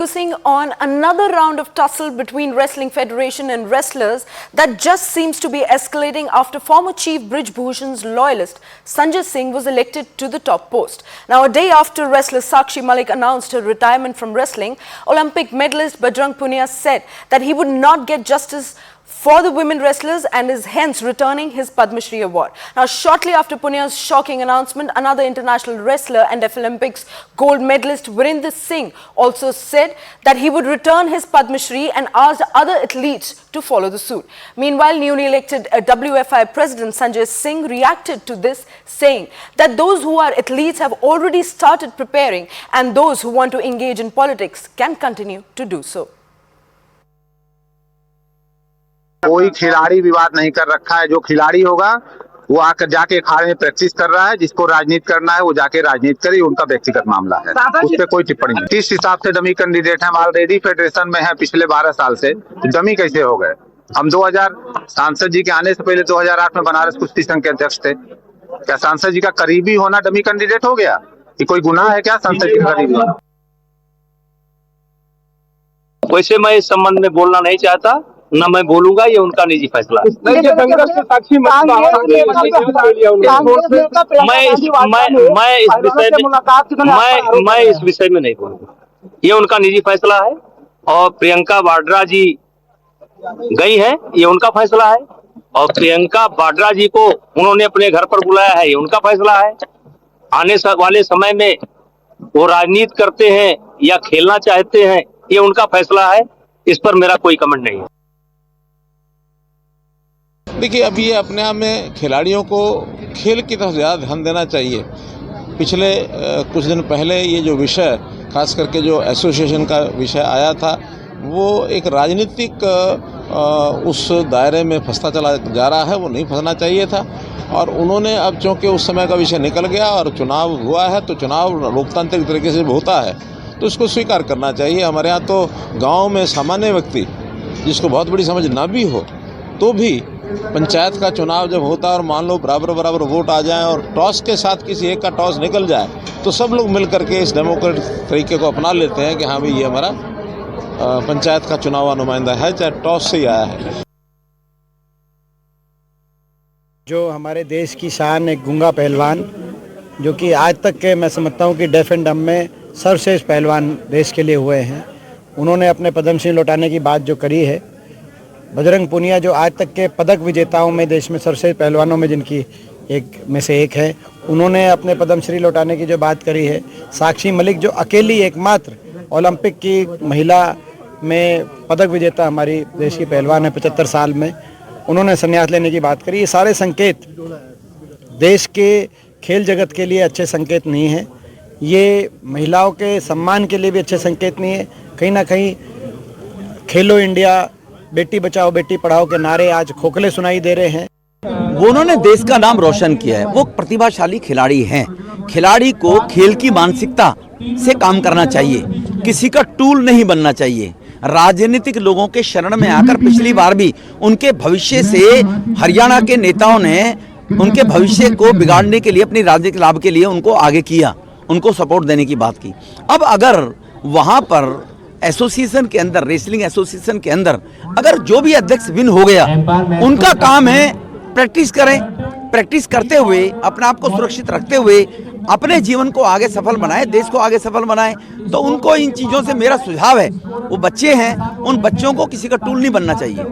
Focusing on another round of tussle between Wrestling Federation and wrestlers that just seems to be escalating after former Chief Brij Bhushan's loyalist Sanjay Singh was elected to the top post. Now, a day after wrestler Sakshi Malik announced her retirement from wrestling, Olympic medalist Bajrang Punia said that he would not get justice for the women wrestlers and is hence returning his Padma Shri award. Now, shortly after Punia's shocking announcement, another international wrestler and Deaf Olympics gold medalist Virender Singh also said that he would return his Padma Shri and asked other athletes to follow the suit. Meanwhile, newly elected WFI President Sanjay Singh reacted to this, saying that those who are athletes have already started preparing and those who want to engage in politics can continue to do so. कोई खिलाड़ी विवाद नहीं कर रखा है। जो खिलाड़ी होगा वो आकर जाके अखाड़े में प्रैक्टिस कर रहा है। जिसको राजनीति करना है वो जाके राजनीति करे, उनका व्यक्तिगत मामला है, उस पर कोई टिप्पणी नहीं। किस हिसाब से डमी कैंडिडेट हम ऑलरेडी फेडरेशन में हैं पिछले 12 साल से, तो डमी कैसे हो गए? हम 2000 सांसद जी के आने से पहले 2008 में बनारस कुश्ती संघ के अध्यक्ष थे। क्या सांसद जी का करीबी होना डमी कैंडिडेट हो गया? ये कोई गुनाह है क्या सांसद जी का करीबी होना? वैसे मैं इस संबंध में बोलना नहीं चाहता, ना मैं बोलूंगा, ये उनका निजी फैसला है। मैं इस विषय में नहीं बोलूंगा, ये उनका निजी फैसला है। और प्रियंका वाड्रा जी गई हैं, ये उनका फैसला है। और प्रियंका वाड्रा जी को उन्होंने अपने घर पर बुलाया है, ये उनका फैसला है। आने वाले समय में वो राजनीति करते हैं या खेलना चाहते हैं, ये उनका फैसला है। इस पर मेरा कोई कमेंट नहीं है। देखिए, अब ये अपने आप में खिलाड़ियों को खेल की तरफ ज़्यादा ध्यान देना चाहिए। पिछले कुछ दिन पहले ये जो विषय, खास करके जो एसोसिएशन का विषय आया था, वो एक राजनीतिक उस दायरे में फंसता चला जा रहा है। वो नहीं फंसना चाहिए था। और उन्होंने अब चूँकि उस समय का विषय निकल गया और चुनाव हुआ है, तो चुनाव लोकतांत्रिक तरीके से होता है, तो उसको स्वीकार करना चाहिए। हमारे यहाँ तो गाँव में सामान्य व्यक्ति जिसको बहुत बड़ी समझ ना भी हो, तो भी पंचायत का चुनाव जब होता है और मान लो बराबर वोट आ जाए और टॉस के साथ किसी एक का टॉस निकल जाए, तो सब लोग मिल करके इस डेमोक्रेटिक तरीके को अपना लेते हैं कि हाँ भाई, ये हमारा पंचायत का चुनाव नुमाइंदा है, चाहे टॉस से ही आया है। जो हमारे देश की शान एक गूंगा पहलवान, जो कि आज तक के मैं समझता हूँ कि डेफ एंड डम में सर्वश्रेष्ठ पहलवान देश के लिए हुए हैं, उन्होंने अपने पद्म श्री लौटाने की बात जो करी है। बजरंग पुनिया जो आज तक के पदक विजेताओं में, देश में सर्वश्रेष्ठ पहलवानों में जिनकी एक में से एक है, उन्होंने अपने पद्म श्री लौटाने की जो बात करी है। साक्षी मलिक जो अकेली एकमात्र ओलंपिक की महिला में पदक विजेता हमारी देश की पहलवान है 75 साल में, उन्होंने संन्यास लेने की बात करी। ये सारे संकेत देश के खेल जगत के लिए अच्छे संकेत नहीं हैं। ये महिलाओं के सम्मान के लिए भी अच्छे संकेत नहीं है। कहीं ना कहीं खेलो इंडिया, बेटी बचाओ बेटी पढ़ाओ के नारे आज खोखले सुनाई दे रहे हैं। वो उन्होंने देश का नाम रोशन किया है। वो प्रतिभाशाली खिलाड़ी हैं। खिलाड़ी को खेल की मानसिकता से काम करना चाहिए, किसी का टूल नहीं बनना चाहिए। राजनीतिक लोगों के शरण में आकर पिछली बार भी उनके भविष्य से हरियाणा के नेताओं ने उनके भविष्य को बिगाड़ने के लिए, अपनी राजनीतिक लाभ के लिए उनको आगे किया, उनको सपोर्ट देने की बात की। अब अगर वहाँ पर एसोसिएशन के अंदर, रेसलिंग एसोसिएशन के अंदर अगर जो भी अध्यक्ष विन हो गया, उनका काम है प्रैक्टिस करें, प्रैक्टिस करते हुए अपने आप को सुरक्षित रखते हुए अपने जीवन को आगे सफल बनाए, देश को आगे सफल बनाए। तो उनको इन चीज़ों से मेरा सुझाव है, वो बच्चे हैं, उन बच्चों को किसी का टूल नहीं बनना चाहिए।